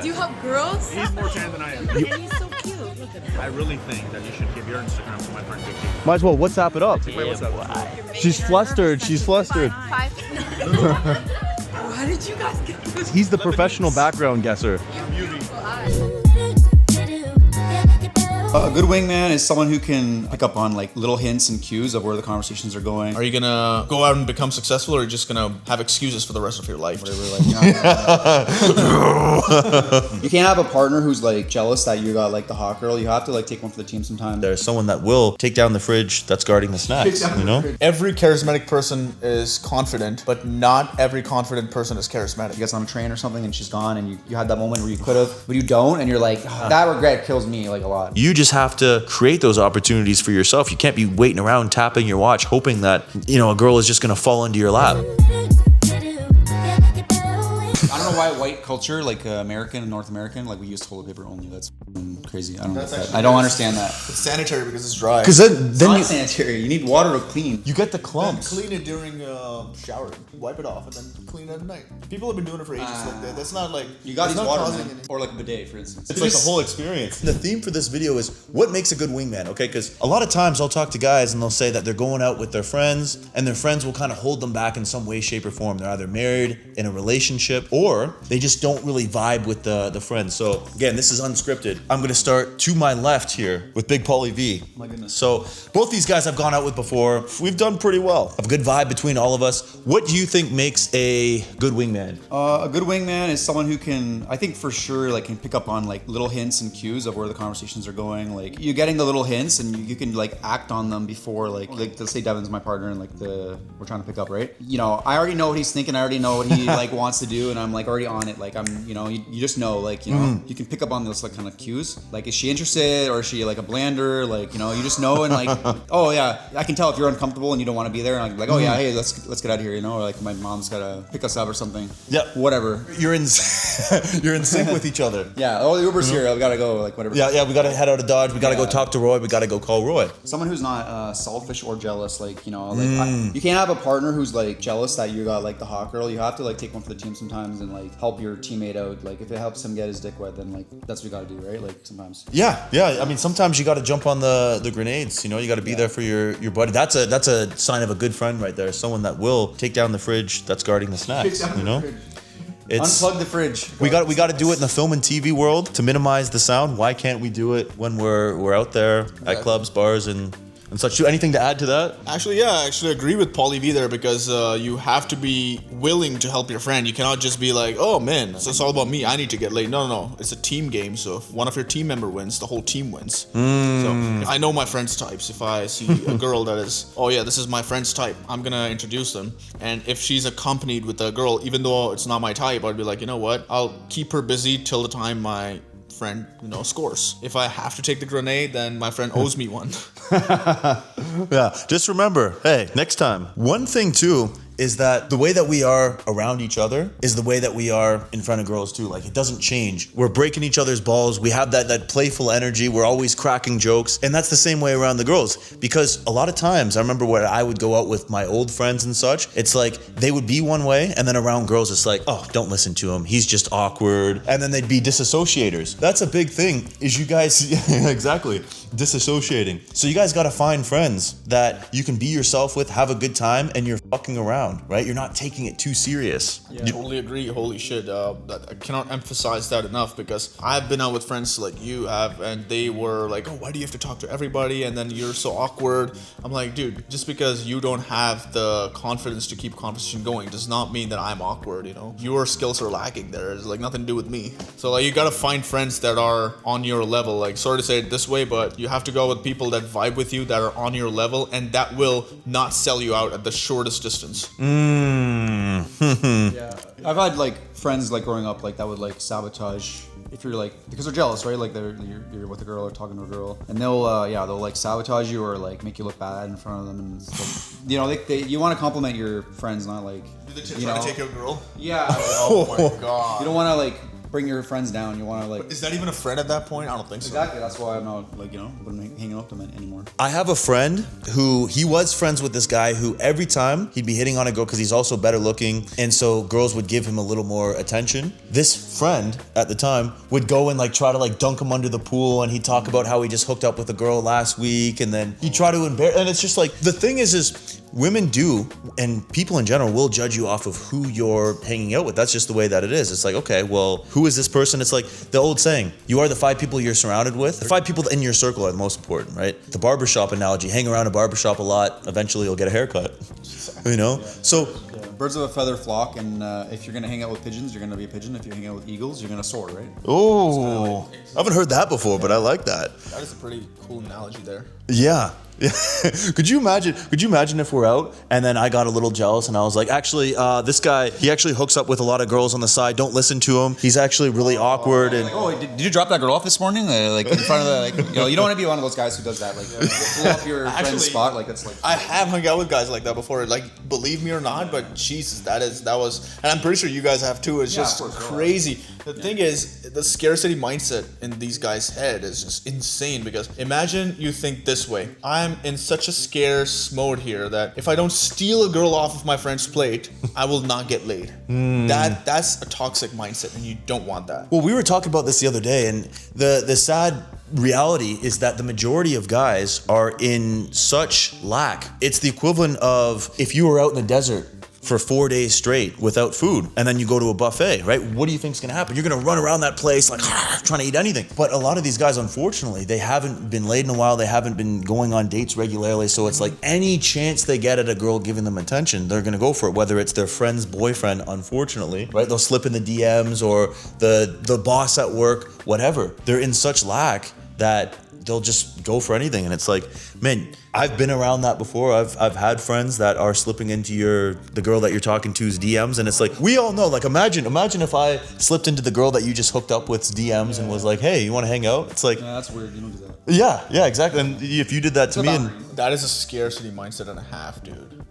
Do you help girls? He's more tan than I am. And he's so cute. Look at him. I really think that you should give your Instagram to my friend Vicky. Might as well WhatsApp it up. Wait, what's up? She's flustered. She's flustered. Five. How did you guys get this? He's the professional background guesser. Beautiful eyes. A good wingman is someone who can pick up on like little hints and cues of where the conversations are going. Are you gonna go out and become successful, or are you just gonna have excuses for the rest of your life? Whatever, like, you can't have a partner who's like jealous that you got like the hot girl. You have to like take one for the team sometimes. There's someone that will take down the fridge that's guarding the snacks, you know? Every charismatic person is confident, but not every confident person is charismatic. You guys on a train or something and she's gone and you had that moment where you could have, but you don't, and you're like, that regret kills me like a lot. You just have to create those opportunities for yourself. You can't be waiting around tapping your watch hoping that, you know, a girl is just gonna fall into your lap. I don't know why white culture, like American and North American, like we use toilet paper only. That's crazy. I don't get that. I don't understand that. It's sanitary because it's dry. Because then It's not sanitary. You need water to clean. you get the clumps. Clean it during shower, wipe it off, and then clean it at night. People have been doing it for ages like that. That's not like You got it's these not water, causing man. any- Or like a bidet, for instance. It's like the whole experience. The theme for this video is what makes a good wingman, okay? Because a lot of times I'll talk to guys and they'll say that they're going out with their friends and their friends will kind of hold them back in some way, shape, or form. They're either married, in a relationship, or they just don't really vibe with the friends. So again, this is unscripted. I'm gonna start to my left here with Big Paulie V. My goodness. So both these guys I've gone out with before. We've done pretty well. Have a good vibe between all of us. What do you think makes a good wingman? A good wingman is someone who can, I think for sure, like can pick up on like little hints and cues of where the conversations are going. Like you're getting the little hints and you can like act on them before like let's say Devin's my partner and like we're trying to pick up, right? You know, I already know what he's thinking. I already know what he like wants to do, and I'm like already on it. Like I'm, you know, you just know, like, you know, you can pick up on those like kind of cues. Like, is she interested or is she like a blander? Like, you know, you just know, and like, oh yeah, I can tell if you're uncomfortable and you don't want to be there. And like, oh yeah, hey, let's get out of here, you know, or like my mom's gotta pick us up or something. Yeah. Whatever. You're in you're in sync with each other. Yeah. Oh, the Uber's here. We gotta go. Like whatever. Yeah, we gotta head out of Dodge. We gotta go Yeah. talk to Roy. We gotta go call Roy. Someone who's not selfish or jealous. Like, you know, like you can't have a partner who's like jealous that you got like the hot girl. You have to like take one for the team sometimes and like help your teammate out. Like if it helps him get his dick wet, then like that's what you gotta do, right? Like sometimes. Yeah. I mean, sometimes you gotta jump on the grenades. You know, you gotta be there for your buddy. That's a sign of a good friend right there. Someone that will take down the fridge that's guarding the snacks. You know. It's, Unplug the fridge. we got to do it in the film and TV world to minimize the sound. Why can't we do it when we're out there at clubs, bars, and such? Anything to add to that? Actually, yeah, I actually agree with Paulie V there because you have to be willing to help your friend. You cannot just be like, oh man, it's all about me. I need to get laid. No. It's a team game. So if one of your team member wins, the whole team wins. So if I know my friends' types. If I see a girl that is, oh yeah, this is my friend's type, I'm going to introduce them. And if she's accompanied with a girl, even though it's not my type, I'd be like, you know what? I'll keep her busy till the time my friend, you know, scores. If I have to take the grenade, then my friend owes me one. Yeah, just remember, hey, next time. One thing too is that the way that we are around each other is the way that we are in front of girls too. Like, it doesn't change. We're breaking each other's balls. We have that playful energy. We're always cracking jokes. And that's the same way around the girls. Because a lot of times, I remember when I would go out with my old friends and such, it's like they would be one way, and then around girls, it's like, oh, don't listen to him. He's just awkward. And then they'd be disassociators. That's a big thing, is you guys, yeah, exactly, disassociating. So you guys gotta find friends that you can be yourself with, have a good time, and you're fucking around. Right? You're not taking it too serious. Yeah, totally agree. Holy shit. I cannot emphasize that enough because I've been out with friends like you have, and they were like, oh, why do you have to talk to everybody? And then you're so awkward. I'm like, dude, just because you don't have the confidence to keep conversation going does not mean that I'm awkward, you know? Your skills are lacking there. It's like nothing to do with me. So like you gotta find friends that are on your level. Like, sorry to say it this way, but you have to go with people that vibe with you, that are on your level, and that will not sell you out at the shortest distance. Yeah, I've had like friends like growing up like that would like sabotage if you're like, because they're jealous, right? Like you're with a girl or talking to a girl, and they'll like sabotage you or like make you look bad in front of them, and stuff. You know, they you want to compliment your friends, not like Do they try to take your girl? Yeah. Oh my god. You don't want to like bring your friends down. You want to like. Is that even a friend at that point? I don't think so. Exactly. That's why I'm not like hanging out with them anymore. I have a friend who he was friends with this guy who every time he'd be hitting on a girl because he's also better looking, and so girls would give him a little more attention. This friend at the time would go and like try to like dunk him under the pool, and he'd talk about how he just hooked up with a girl last week, and then he'd try to embarrass. And it's just like the thing is women do, and people in general will judge you off of who you're hanging out with. That's just the way that it is. It's like, okay, well, who is this person? It's like the old saying, you are the 5 people you're surrounded with. The 5 people in your circle are the most important, right? The barbershop analogy, hang around a barbershop a lot, eventually you'll get a haircut. You know? So birds of a feather flock, and if you're gonna hang out with pigeons, you're gonna be a pigeon. If you hang out with eagles, you're gonna soar, right? oh, I haven't heard that before, but I like that. That is a pretty cool analogy there. Yeah. Could you imagine if we're out and then I got a little jealous and I was like, actually, this guy, he actually hooks up with a lot of girls on the side. Don't listen to him. He's actually really awkward. And Did you drop that girl off this morning? Like in front of the, like, you don't want to be one of those guys who does that. Like, pull off your friend's spot. Like, that's like. I have hung out with guys like that before. Like, believe me or not, but Jesus, that was, and I'm pretty sure you guys have too. It's just crazy. The thing is, the scarcity mindset in these guys' head is just insane, because imagine you think this way. I'm in such a scarce mode here that if I don't steal a girl off of my friend's plate, I will not get laid. That's a toxic mindset, and you don't want that. well, we were talking about this the other day, and the sad reality is that the majority of guys are in such lack. It's the equivalent of if you were out in the desert for 4 days straight without food, and then you go to a buffet, right? What do you think's gonna happen? You're gonna run around that place like trying to eat anything. But a lot of these guys, unfortunately, they haven't been laid in a while. They haven't been going on dates regularly. So it's like any chance they get at a girl giving them attention, they're gonna go for it. Whether it's their friend's boyfriend, unfortunately, right? They'll slip in the DMs, or the boss at work, whatever. They're in such lack that they'll just go for anything. And it's like, man, I've been around that before. I've had friends that are slipping into the girl that you're talking to's DMs, and it's like, we all know, like, imagine if I slipped into the girl that you just hooked up with's DMs and was like, hey, you want to hang out? It's like, Yeah, that's weird. You don't do that. yeah, exactly. And if you did that to me, and That is a scarcity mindset and a half, dude.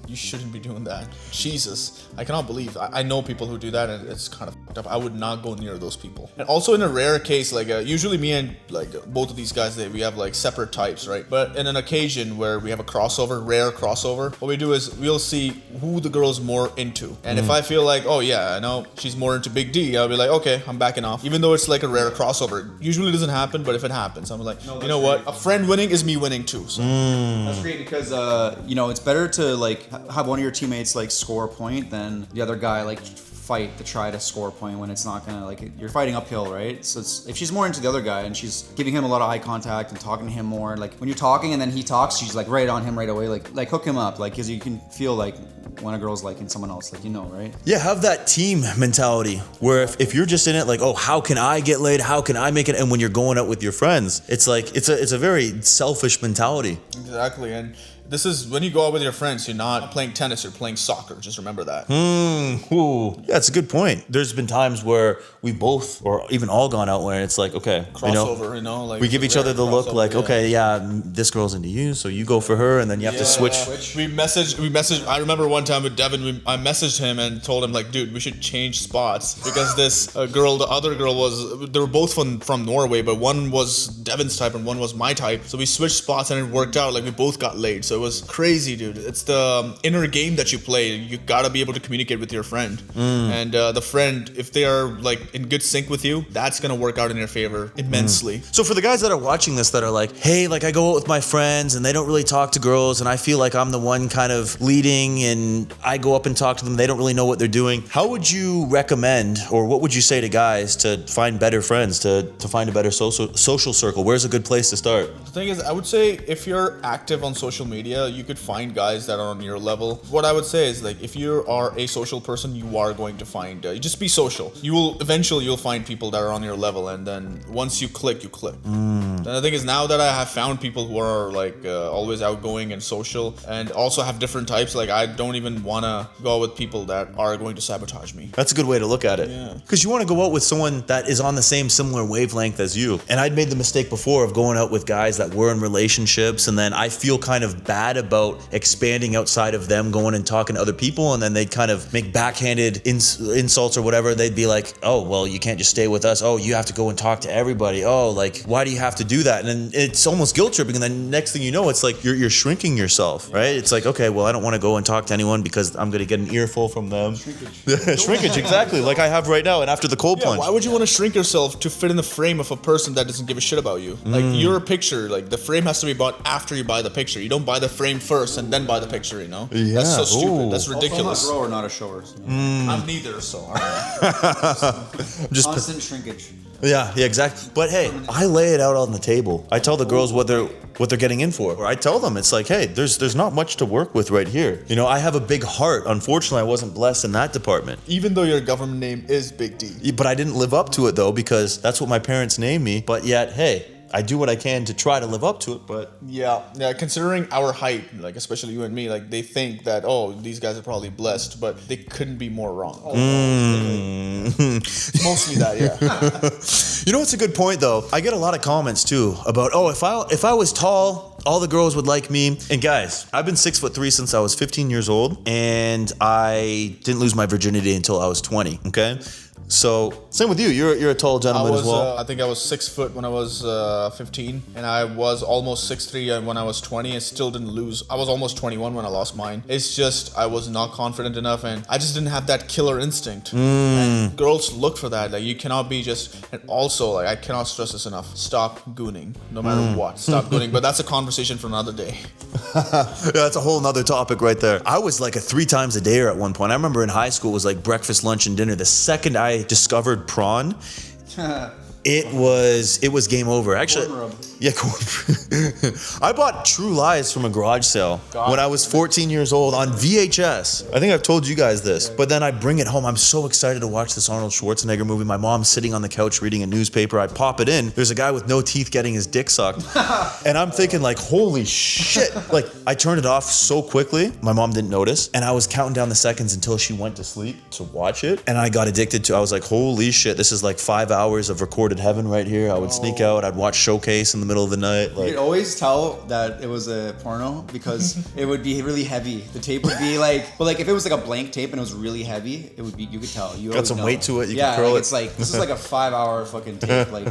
You shouldn't be doing that. Jesus, I cannot believe. I know people who do that, and it's kind of fucked up. I would not go near those people. And also, in a rare case, like usually me and like both of these guys, we have like separate types, right? But in an occasion where we have a crossover, rare crossover, what we do is we'll see who the girl's more into. And if I feel like, oh yeah, I know she's more into Big D, I'll be like, okay, I'm backing off. Even though it's like a rare crossover, usually doesn't happen, but if it happens, I'm like, you know what? A friend winning is me winning too. So. That's great, because it's better to like have one of your teammates like score a point than the other guy like fight to try to score a point when it's not gonna, like, you're fighting uphill, right? So if she's more into the other guy and she's giving him a lot of eye contact and talking to him more, like when you're talking and then he talks, she's like right on him right away, like hook him up, like, because you can feel like when a girl's liking someone else, like, right? yeah, have that team mentality where if you're just in it like, oh, how can I get laid? How can I make it? And when you're going out with your friends, it's like it's a very selfish mentality. Exactly, and this is when you go out with your friends, you're not playing tennis, you're playing soccer. Just remember that. Yeah, it's a good point. There's been times where we both, or even all, gone out where it's like, okay, Crossover, like we give each other the look like, okay, yeah, this girl's into you, so you go for her, and then you have to switch. We messaged. I remember one time with Devin, I messaged him and told him like, dude, we should change spots, because this girl, the other girl they were both from Norway, but one was Devin's type and one was my type. So we switched spots and it worked out. Like we both got laid. So it was crazy, dude. It's the inner game that you play. You gotta be able to communicate with your friend, and the friend, if they are like in good sync with you, that's gonna work out in your favor immensely. So for the guys that are watching this that are like, hey, like I go out with my friends and they don't really talk to girls, and I feel like I'm the one kind of leading, and I go up and talk to them, they don't really know what they're doing. How would you recommend, or what would you say to guys to find better friends, to find a better social circle? Where's a good place to start? The thing is, I would say if you're active on social media, you could find guys that are on your level. What I would say is, like, if you are a social person, you are going to find, just be social. You'll find people that are on your level, and then once you click, you click. And the thing is, now that I have found people who are like always outgoing and social, and also have different types, like I don't even want to go out with people that are going to sabotage me. That's a good way to look at it. Yeah. Because you want to go out with someone that is on the similar wavelength as you. And I'd made the mistake before of going out with guys that were in relationships, and then I feel kind of bad bad about expanding outside of them, going and talking to other people, and then they'd kind of make backhanded insults or whatever. They'd be like, oh, well, you can't just stay with us. Oh, you have to go and talk to everybody. Oh, like, why do you have to do that? And then it's almost guilt tripping. And then next thing you know, it's like you're shrinking yourself, right? It's like, okay, well, I don't want to go and talk to anyone because I'm going to get an earful from them. Shrinkage, exactly, like I have right now. And after the cold plunge. Why would you want to shrink yourself to fit in the frame of a person that doesn't give a shit about you? Like, your picture, like, the frame has to be bought after you buy the picture. You don't buy the frame first and then buy the picture, you know? Yeah. That's so stupid. Ooh. That's ridiculous. Also, I'm a grower, not a shower. So. I'm neither, so. All right. Just Constant shrinkage. Yeah, exactly. But hey, I lay it out on the table. I tell the girls what they're getting in for. Or I tell them, it's like, hey, there's not much to work with right here. You know, I have a big heart. Unfortunately, I wasn't blessed in that department. Even though your government name is Big D. But I didn't live up to it though, because that's what my parents named me. But yet, hey, I do what I can to try to live up to it, but... Yeah, considering our height, like, especially you and me, like, they think that, oh, these guys are probably blessed, but they couldn't be more wrong. Mostly that, yeah. You know what's a good point, though? I get a lot of comments, too, about, oh, if I was tall, all the girls would like me. And guys, I've been 6'3" since I was 15 years old, and I didn't lose my virginity until I was 20, okay? So, same with you. You're a tall gentleman as well. I think I was 6 foot when I was 15, and I was almost 6'3" when I was 20. I still didn't lose. I was almost 21 when I lost mine. It's just I was not confident enough, and I just didn't have that killer instinct. And girls look for that. Like, you cannot be just. And also, like, I cannot stress this enough. Stop gooning, no matter what. Stop gooning. But that's a conversation for another day. Yeah, that's a whole nother topic right there. I was like a 3 times a dayer at one point. I remember in high school it was like breakfast, lunch, and dinner. The second I discovered prawn, it was game over. Actually, yeah, I bought True Lies from a garage sale when I was 14 years old on VHS. I think I've told you guys this, but then I bring it home. I'm so excited to watch this Arnold Schwarzenegger movie. My mom's sitting on the couch reading a newspaper. I pop it in. There's a guy with no teeth getting his dick sucked. And I'm thinking like, holy shit. Like, I turned it off so quickly. My mom didn't notice. And I was counting down the seconds until she went to sleep to watch it. And I got addicted to, I was like, holy shit, this is like 5 hours of recorded heaven right here. I would sneak out. I'd watch Showcase in the middle of the night. Like, you could always tell that it was a porno because it would be really heavy. The tape would be like, but like if it was like a blank tape and it was really heavy, it would be, you could tell. You got some weight to it. You can curl like, it. It's like, this is like a 5 hour fucking tape. Like,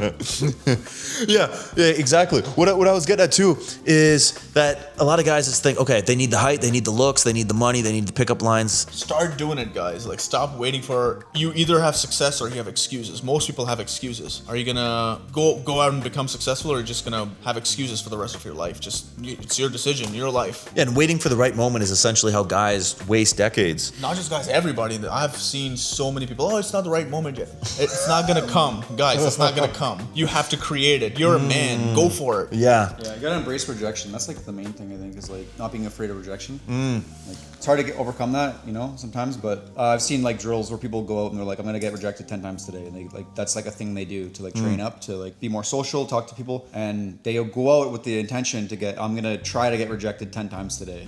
yeah, exactly. What I was getting at too is that a lot of guys just think, okay, they need the height, they need the looks, they need the money, they need the pickup lines. Start doing it, guys. Like, stop waiting for, you either have success or you have excuses. Most people have excuses. Are you gonna go out and become successful, or are you just gonna have excuses for the rest of your life? It's your decision, your life. Yeah, and waiting for the right moment is essentially how guys waste decades. Not just guys, everybody. I've seen so many people, oh, it's not the right moment yet. It's not gonna come. Guys, it's not gonna come. You have to create it. You're a man. Go for it. Yeah. Yeah, you gotta embrace rejection. That's like the main thing, I think, is like not being afraid of rejection. Like, it's hard to overcome that, you know, sometimes, but I've seen like drills where people go out and they're like, I'm gonna get rejected 10 times today, and they like, that's like a thing they do to like train up to like be more social, talk to people, and they'll go out with the intention to get, I'm gonna try to get rejected 10 times today.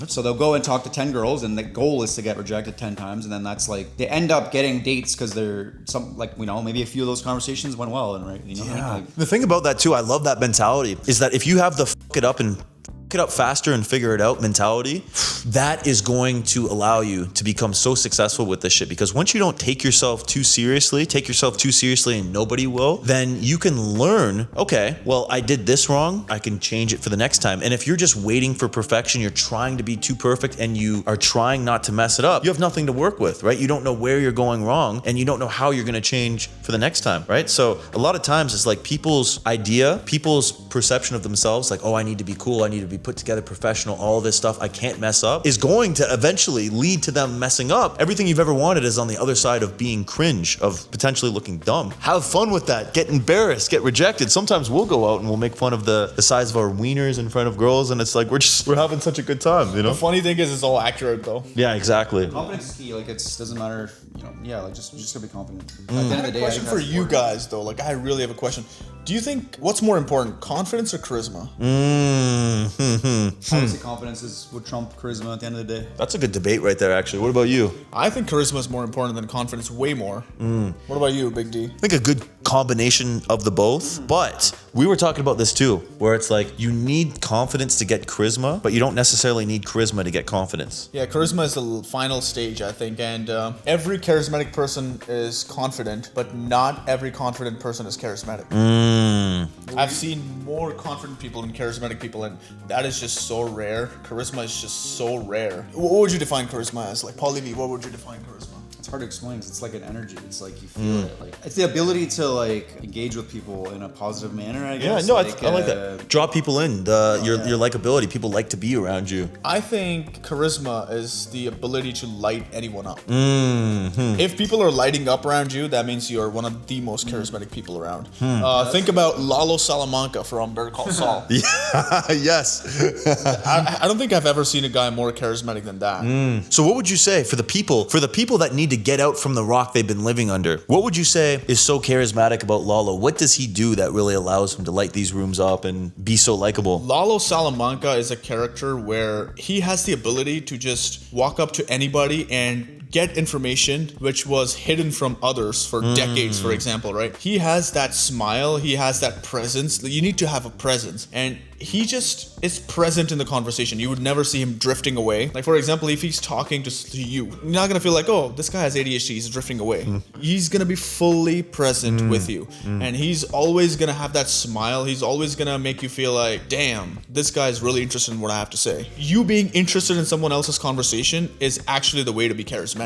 So they'll go and talk to 10 girls, and the goal is to get rejected 10 times, and then that's like, they end up getting dates because they're some, like, you know, maybe a few of those conversations went well, and right, you know, Yeah. like, The thing about that too, I love that mentality, is that if you have the fuck it up and fuck it up faster and figure it out mentality, that is going to allow you to become so successful with this shit. Because once you don't take yourself too seriously and nobody will, then you can learn, okay, well, I did this wrong, I can change it for the next time. And if you're just waiting for perfection, you're trying to be too perfect, and you are trying not to mess it up, you have nothing to work with, right? You don't know where you're going wrong, and you don't know how you're going to change for the next time, right? So a lot of times it's like people's perception of themselves, like, oh, I need to be cool, I need to be put together, professional, all this stuff, I can't mess up, is going to eventually lead to them messing up. Everything you've ever wanted is on the other side of being cringe, of potentially looking dumb. Have fun with that. Get embarrassed, get rejected. Sometimes we'll go out and we'll make fun of the size of our wieners in front of girls, and it's like we're having such a good time, you know? The funny thing is, it's all accurate though. Yeah, exactly. confidence is key. Like, it doesn't matter if, you know, yeah, like just gotta be confident. At the end of the day, I Question think for that's you important. guys though, like, I really have a question. Do you think, what's more important, confidence or charisma? Obviously, confidence would trump charisma at the end of the day. That's a good debate right there, actually. What about you? I think charisma is more important than confidence, way more. What about you, Big D? I think a good combination of the both, but we were talking about this too, where it's like you need confidence to get charisma, but you don't necessarily need charisma to get confidence. Yeah, charisma is the final stage, I think, and every charismatic person is confident, but not every confident person is charismatic. I've seen more confident people than charismatic people, and that is just so rare. Charisma is just so rare. What would you define charisma as? Like, Paulie V, what would you define charisma? It's hard to explain 'cause it's like an energy. It's like you feel it. Like it's the ability to like engage with people in a positive manner, I Yeah, guess. no, I like that. Draw people in, your likability. People like to be around you. I think charisma is the ability to light anyone up. If people are lighting up around you, that means you're one of the most charismatic people around. Think about Lalo Salamanca from Better Call Saul. Yes. I don't think I've ever seen a guy more charismatic than that. So what would you say for the people that need to get out from the rock they've been living under? What would you say is so charismatic about Lalo? What does he do that really allows him to light these rooms up and be so likable? Lalo Salamanca is a character where he has the ability to just walk up to anybody and get information which was hidden from others for decades, for example, right? He has that smile, he has that presence. You need to have a presence, and he just is present in the conversation. You would never see him drifting away. Like, for example, if he's talking to you, you're not gonna feel like, oh, this guy has ADHD, he's drifting away. He's gonna be fully present with you, and he's always gonna have that smile. He's always gonna make you feel like, damn, this guy is really interested in what I have to say. You being interested in someone else's conversation is actually the way to be charismatic.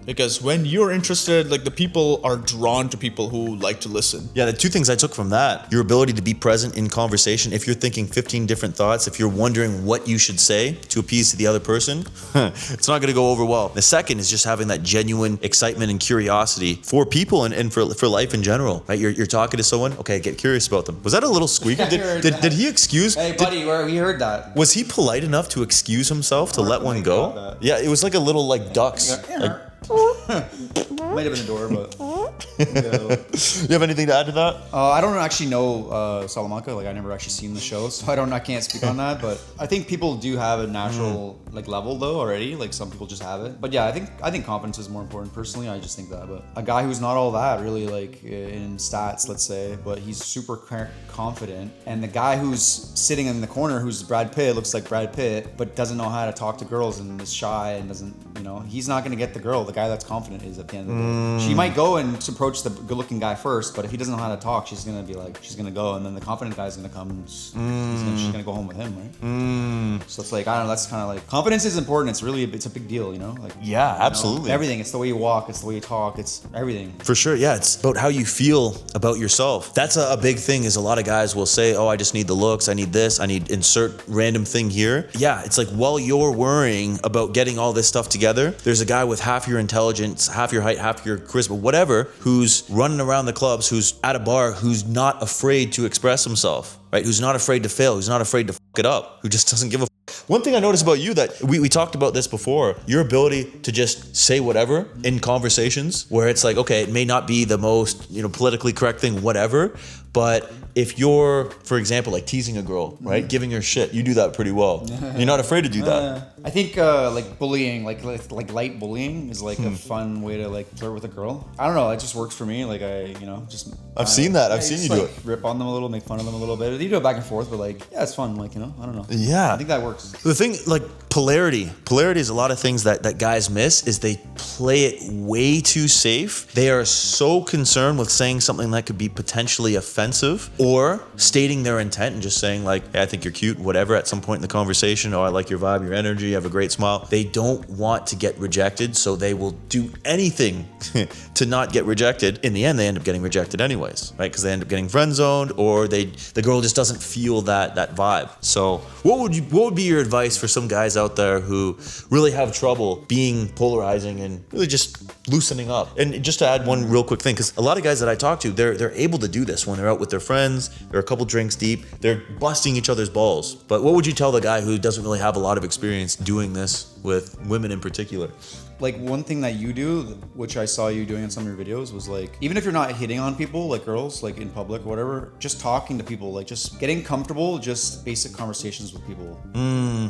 Because when you're interested, like, the people are drawn to people who like to listen. Yeah, the two things I took from that, your ability to be present in conversation. If you're thinking 15 different thoughts, if you're wondering what you should say to appease to the other person, it's not gonna go over well. The second is just having that genuine excitement and curiosity for people and for life in general, right? You're talking to someone, okay, get curious about them. Was that a little squeaky? Did he excuse? Hey, buddy, we heard that. Was he polite enough to excuse himself to let one go? Yeah, it was like a little like ducks. Like, Might have been the door, but you have anything to add to that? I don't actually know Salamanca. Like, I never actually seen the show, so I can't speak on that. But I think people do have a natural like level though already. Like, some people just have it. But yeah, I think confidence is more important personally. I just think that. But a guy who's not all that really, like in stats, let's say, but he's super confident, and the guy who's sitting in the corner, who's Brad Pitt, looks like Brad Pitt, but doesn't know how to talk to girls and is shy and doesn't, he's not gonna get the girl. The guy that's confident is at the end of the day. She might go and approach the good-looking guy first, but if he doesn't know how to talk, she's gonna go, and then the confident guy's gonna come. She's gonna go home with him, right? So it's like, I don't know. That's kind of like, confidence is important. It's a big deal, Like, yeah, absolutely. Everything. It's the way you walk. It's the way you talk. It's everything. For sure, yeah. It's about how you feel about yourself. That's a big thing. Is a lot of guys will say, "Oh, I just need the looks. I need this. I need insert random thing here." Yeah, it's like while you're worrying about getting all this stuff together, there's a guy with half your intelligence, half your height, half your charisma, whatever, who's running around the clubs, who's at a bar, who's not afraid to express himself, right? Who's not afraid to fail, who's not afraid to fuck it up, who just doesn't give a. One thing I noticed about you that we talked about this before, your ability to just say whatever in conversations where it's like, okay, it may not be the most, politically correct thing, whatever, but if you're, for example, like teasing a girl, right? Giving her shit, you do that pretty well. You're not afraid to do that. I think like bullying, like light bullying is like a fun way to like flirt with a girl. I don't know, it just works for me. Like I've seen that. I've seen you do it. Rip on them a little, make fun of them a little bit. You do it back and forth, but like, yeah, it's fun. Like, I don't know. Yeah. I think that works. The thing, like polarity is a lot of things that guys miss is they play it way too safe. They are so concerned with saying something that could be potentially offensive or stating their intent and just saying like, hey, I think you're cute, whatever, at some point in the conversation. Oh, I like your vibe, your energy, you have a great smile. They don't want to get rejected, so they will do anything to not get rejected. In the end, they end up getting rejected anyways, right? Because they end up getting friend zoned, or the girl just doesn't feel that vibe. So what would be your advice for some guys out there who really have trouble being polarizing and really just loosening up? And just to add one real quick thing, because a lot of guys that I talk to, they're able to do this when they're out with their friends, they're a couple drinks deep, they're busting each other's balls. But what would you tell the guy who doesn't really have a lot of experience doing this with women in particular? Like, one thing that you do, which I saw you doing in some of your videos, was like, even if you're not hitting on people, like girls, like in public or whatever, just talking to people, like just getting comfortable, just basic conversations with people.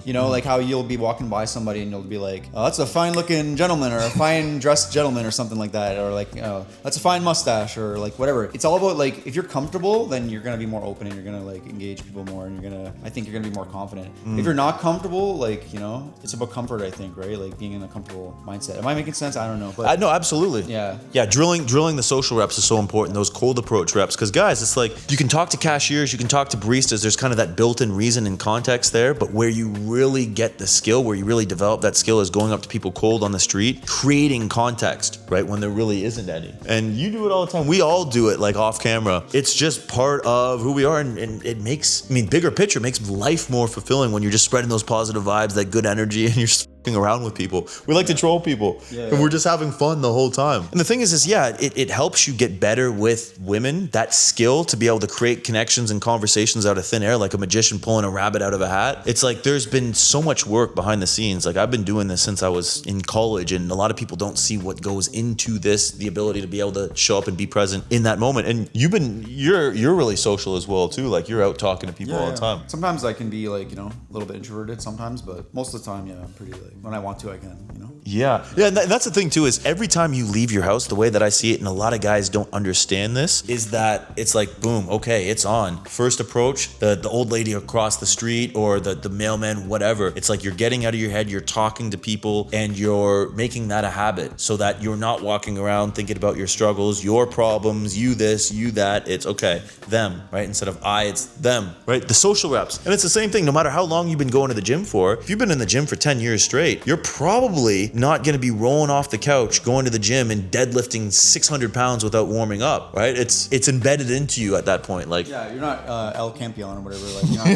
You know, like how you'll be walking by somebody and you'll be like, oh, that's a fine looking gentleman or a fine dressed gentleman or something like that. Or like, that's a fine mustache or like whatever. It's all about like, if you're comfortable, then you're going to be more open and you're going to like engage people more and I think you're going to be more confident. If you're not comfortable, like, you know, it's about comfort, I think, right? Like being in a comfortable mindset. Am I making sense? I don't know. But No, absolutely. Yeah. Yeah, drilling the social reps is so important, those cold approach reps. Because guys, it's like you can talk to cashiers, you can talk to baristas, there's kind of that built-in reason and context there, but where you really get the skill, where you really develop that skill is going up to people cold on the street, creating context, right, when there really isn't any. And you do it all the time. We all do it like off camera. It's just part of who we are, and it makes, I mean, bigger picture, makes life more fulfilling when you're just spreading those positive vibes, that good energy, and you're just f***ing around with people. We like to troll people, and we're just having fun the whole time. And the thing is yeah, it helps you get better with women, that skill to be able to create connections and conversations out of thin air, like a magician pulling a rabbit out of a hat. It's like there's been so much work behind the scenes. Like I've been doing this since I was in college, and a lot of people don't see what goes into this, the ability to be able to show up and be present in that moment. And you're really social as well too. Like you're out talking to people all the time. Sometimes I can be like, you know, a little bit introverted sometimes, but most of the time, yeah, I'm pretty like, when I want to, I can, you know? Yeah, and that's the thing too, is every time you leave your house, the way that I see it, and a lot of guys don't understand this, is that it's like, boom, okay, it's on. First approach, the old lady across the street or the mailman, whatever. It's like you're getting out of your head, you're talking to people, and you're making that a habit so that you're not walking around thinking about your struggles, your problems, you this, you that. It's okay, them, right? Instead of I, it's them, right? The social reps. And it's the same thing, no matter how long you've been going to the gym for. If you've been in the gym for 10 years straight, you're probably not going to be rolling off the couch, going to the gym and deadlifting 600 pounds without warming up, right? It's embedded into you at that point. Like, yeah, you're not El Campion or whatever. Like, you're not,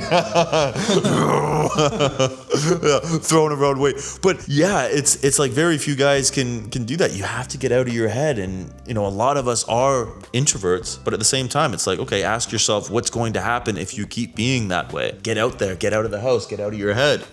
throwing around weight. But yeah, it's like very few guys can do that. You have to get out of your head, and you know, a lot of us are introverts, but at the same time, it's like, okay, ask yourself what's going to happen if you keep being that way. Get out there, get out of the house, get out of your head.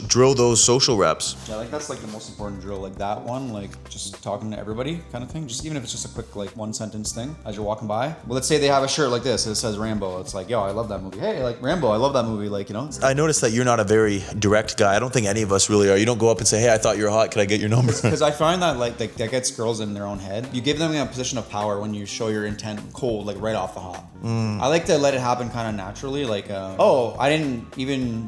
Drill those social reps. yeah, like that's like the most important drill, like that one, like just talking to everybody kind of thing. Just even if it's just a quick like one sentence thing as you're walking by. Well, let's say they have a shirt like this, it says Rambo. It's like, yo, I love that movie. Hey, like Rambo, I love that movie. Like, you know. I noticed that you're not a very direct guy. I don't think any of us really are. You don't go up and say, hey, I thought you were hot. Can I get your number? Because I find that like that gets girls in their own head. You give them a position of power when you show your intent cold, like right off the hop. I like to let it happen kind of naturally. Like, oh, I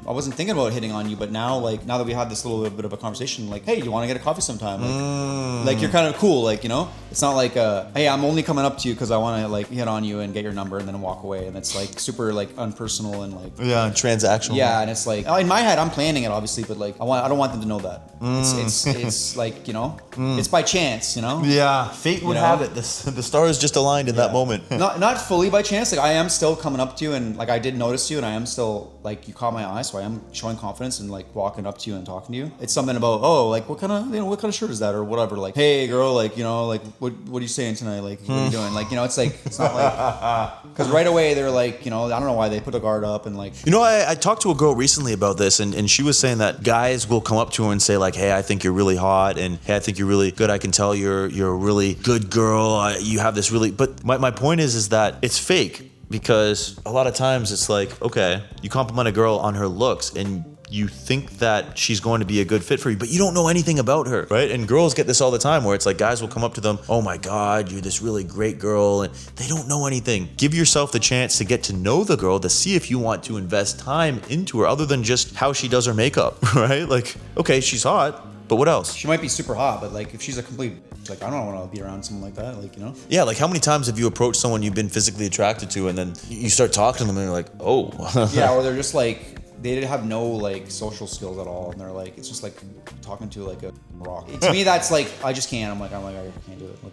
wasn't thinking about hitting on you, but now that we had this little bit of a conversation, like, hey, do you want to get a coffee sometime? Like you're kind of cool. Like, you know, it's not like, hey, I'm only coming up to you because I want to like hit on you and get your number and then walk away. And it's like super like unpersonal and like, yeah, transactional. yeah. And it's like, in my head, I'm planning it obviously, but like, I don't want them to know that. It's like, you know, it's by chance, you know? Yeah, fate would have it. The stars just aligned in that moment. Not fully by chance. Like I am still coming up to you and like I did notice you and I am still like you caught my eye, so I am showing confidence and like walking up to you and talking to you. It's something about, oh, like what kind of shirt is that or whatever. Like, hey girl, like, you know, like what are you saying tonight? Like what are you doing? Like, you know, it's like it's not like because right away they're like, you know, I don't know why they put a guard up and like, you know, I talked to a girl recently about this and she was saying that guys will come up to her and say like, hey, I think you're really hot, and hey, I think you're really good. I can tell you're a really good girl. You have this really, but my point is that it's fake. Because a lot of times it's like, okay, you compliment a girl on her looks and you think that she's going to be a good fit for you, but you don't know anything about her, right? And girls get this all the time where it's like guys will come up to them, oh my God, you're this really great girl, and they don't know anything. Give yourself the chance to get to know the girl, to see if you want to invest time into her other than just how she does her makeup, right? Like, okay, she's hot, but what else? she might be super hot, but like if she's a complete like, I don't want to be around someone like that, like, you know? Yeah, like how many times have you approached someone you've been physically attracted to and then you start talking to them and you're like, oh. Yeah, or they're just like, they have no like social skills at all, and they're like, it's just like talking to like a rock. To me, that's like, I just can't. I'm like, I can't do it. Like,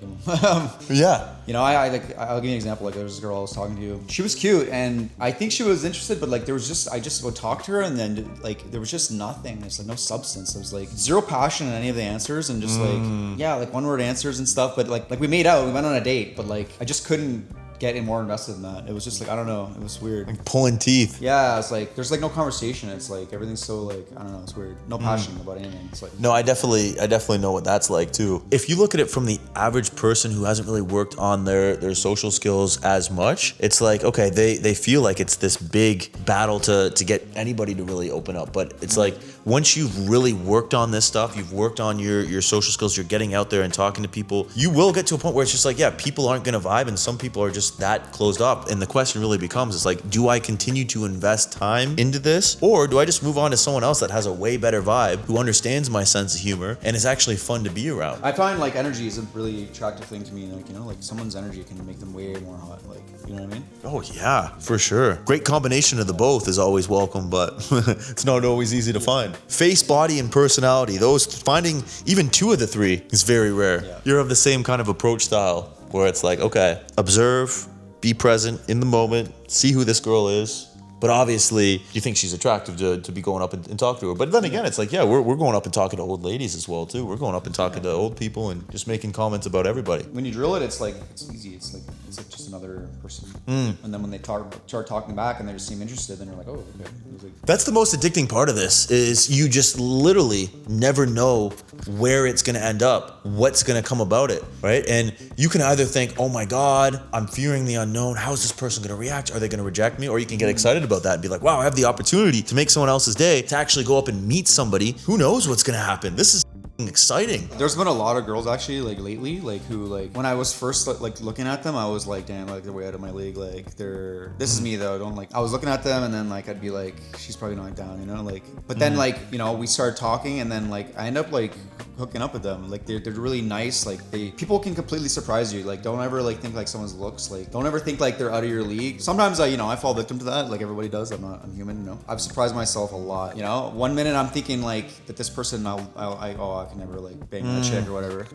yeah. You know, I'll give you an example. Like, there was this girl I was talking to. She was cute, and I think she was interested, but like, I just would talk to her, and then like, there was just nothing. There's like no substance. There was like zero passion in any of the answers, and just like, yeah, like one word answers and stuff. But like we made out, we went on a date, but like, I just couldn't get more invested in that. It was just like, I don't know, it was weird. Pulling teeth. Yeah, it's like there's like no conversation. It's like everything's so like, I don't know, it's weird. No passion about anything. It's like No, I definitely know what that's like too. If you look at it from the average person who hasn't really worked on their social skills as much, it's like, okay, they feel like it's this big battle to get anybody to really open up. But it's like once you've really worked on this stuff, you've worked on your social skills, you're getting out there and talking to people, you will get to a point where it's just like, yeah, people aren't gonna vibe and some people are just that closed off. And the question really becomes, is like, do I continue to invest time into this, or do I just move on to someone else that has a way better vibe, who understands my sense of humor and is actually fun to be around? I find like energy is a really attractive thing to me. Like, you know, like someone's energy can make them way more hot. Like, you know what I mean? Oh yeah, for sure. Great combination of the both is always welcome, but it's not always easy to find. Face, body, and personality. Those, finding even two of the three is very rare. Yeah. You're of the same kind of approach style where it's like, okay, observe, be present in the moment, see who this girl is. But obviously, you think she's attractive to be going up and talk to her. But then again, it's like, yeah, we're going up and talking to old ladies as well, too. We're going up and talking to old people and just making comments about everybody. When you drill it, it's like, it's easy. It's like just another person. And then when they start talking back and they just seem interested, then you're like, oh, okay. It was like, That's the most addicting part of this, is you just literally never know where it's going to end up, what's going to come about it, right? And you can either think, oh my God, I'm fearing the unknown. How is this person going to react? Are they going to reject me? Or you can get excited about that and be like, wow, I have the opportunity to make someone else's day, to actually go up and meet somebody. Who knows what's going to happen? This is exciting. there's been a lot of girls actually like lately, like who like when I was first like looking at them, I was like, damn, like they're way out of my league. Like this is me though. Don't like, I was looking at them and then like I'd be like, she's probably not down, you know, like, but then like, you know, we started talking and then like I end up like hooking up with them. Like they're really nice. Like people can completely surprise you. Like don't ever like think like someone's looks, like don't ever think like they're out of your league. Sometimes I fall victim to that, like everybody does. I'm human, you know. I've surprised myself a lot, you know. One minute I'm thinking like that this person I can never like bang that chick or whatever.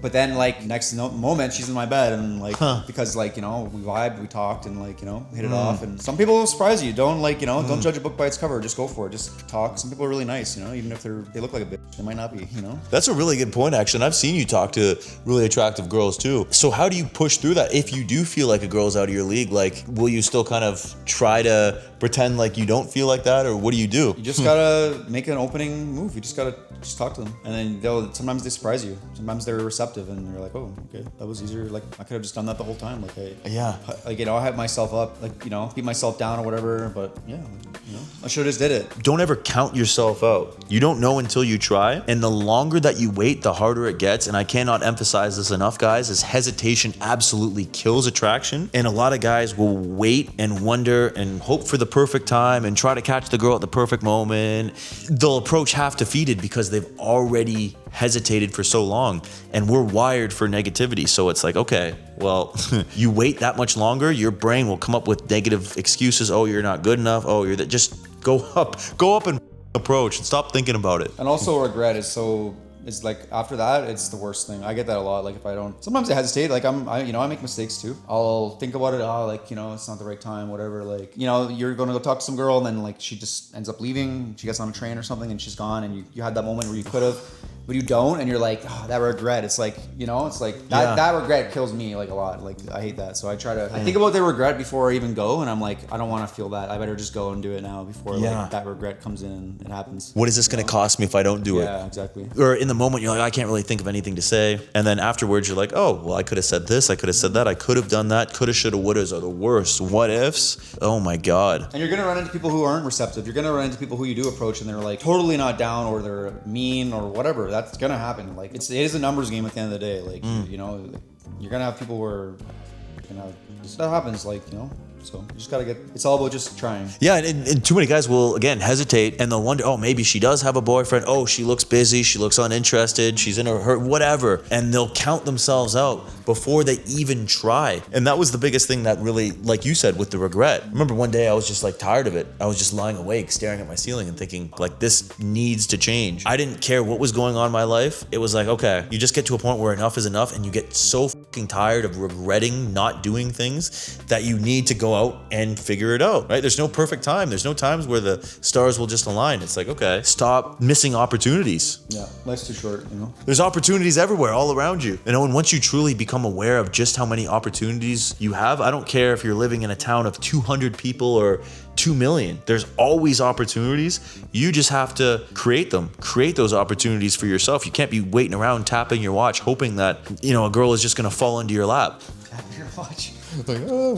But then like next moment she's in my bed and like because like, you know, we vibed, we talked and like, you know, hit it off. And some people will surprise you. Don't like, you know, don't judge a book by its cover. Just go for it. Just talk. Some people are really nice, you know, even if they look like a bitch, they might not be, you know. That's a really good point, actually. And I've seen you talk to really attractive girls too. So how do you push through that? If you do feel like a girl's out of your league, like, will you still kind of try to pretend like you don't feel like that, or what do you do? You just gotta make an opening move. You just gotta talk to them, and then sometimes they surprise you. Sometimes they're receptive, and you're like, oh, okay, that was easier. Like I could have just done that the whole time. Like like, you know, I hype myself up, like, you know, beat myself down or whatever. But yeah, you know, I should have just did it. Don't ever count yourself out. You don't know until you try. And the longer that you wait, the harder it gets. And I cannot emphasize this enough, guys, is hesitation absolutely kills attraction. And a lot of guys will wait and wonder and hope for the perfect time and try to catch the girl at the perfect moment. They'll approach half defeated because they've already hesitated for so long, and we're wired for negativity. So it's like, okay, well, you wait that much longer, your brain will come up with negative excuses. Oh, you're not good enough. Oh, you're that. Just go up and approach and stop thinking about it. And also regret is like after that, it's the worst thing. I get that a lot. Like if I don't, sometimes I hesitate. Like I make mistakes too. I'll think about it. Oh, like, you know, it's not the right time, whatever. Like, you know, you're going to go talk to some girl and then like she just ends up leaving. She gets on a train or something and she's gone, and you had that moment where you could have, but you don't, and you're like, oh, that regret. It's like, you know, it's like that regret kills me like a lot. Like I hate that. So I think about the regret before I even go, and I'm like, I don't want to feel that. I better just go and do it now before like that regret comes in and it happens. What is this going to cost me if I don't do it? Yeah, exactly. Or in the moment you're like, I can't really think of anything to say, and then afterwards you're like, oh, well, I could have said this, I could have said that, I could have done that. Coulda, shoulda, wouldas are the worst. What ifs? Oh my God. And you're gonna run into people who aren't receptive. You're gonna run into people who you do approach and they're like totally not down, or they're mean or whatever. That's gonna happen. Like it is a numbers game at the end of the day. Like you know, you're gonna have people who are that happens. Like, you know. So you just gotta it's all about just trying. Yeah, and too many guys will, again, hesitate, and they'll wonder, oh, maybe she does have a boyfriend. Oh, she looks busy. She looks uninterested. She's in her whatever. And they'll count themselves out before they even try. And that was the biggest thing that really, like you said, with the regret. I remember one day I was just like tired of it. I was just lying awake, staring at my ceiling and thinking, like, this needs to change. I didn't care what was going on in my life. It was like, okay, you just get to a point where enough is enough, and you get so fucking tired of regretting not doing things that you need to go out and figure it out, right? There's no perfect time. There's no times where the stars will just align. It's like, okay, stop missing opportunities. Yeah, life's too short, you know? There's opportunities everywhere, all around you. And once you truly become aware of just how many opportunities you have, I don't care if you're living in a town of 200 people or 2 million. There's always opportunities. You just have to create them. Create those opportunities for yourself. You can't be waiting around tapping your watch hoping that, you know, a girl is just going to fall into your lap. Tap your watch. Like, oh,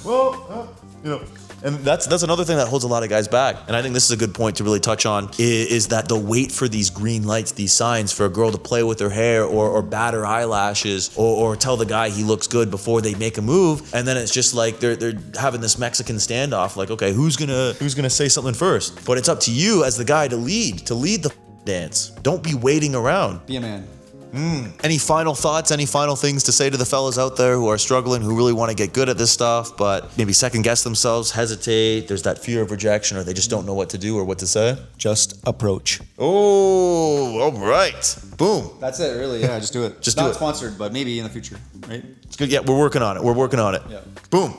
well, you know. And that's another thing that holds a lot of guys back. And I think this is a good point to really touch on is that they'll wait for these green lights, these signs for a girl to play with her hair or bat her eyelashes or tell the guy he looks good before they make a move. And then it's just like they're having this Mexican standoff. Like, okay, who's gonna say something first? But it's up to you as the guy to lead the dance. Don't be waiting around. Be a man. Any final thoughts, any final things to say to the fellas out there who are struggling, who really want to get good at this stuff, but maybe second guess themselves, hesitate, there's that fear of rejection, or they just don't know what to do or what to say? Just approach. Oh, all right. Boom. That's it, really. Yeah, just do it. Just Not do it. sponsored, but maybe in the future, right? It's good. Yeah, we're working on it. Yeah. Boom.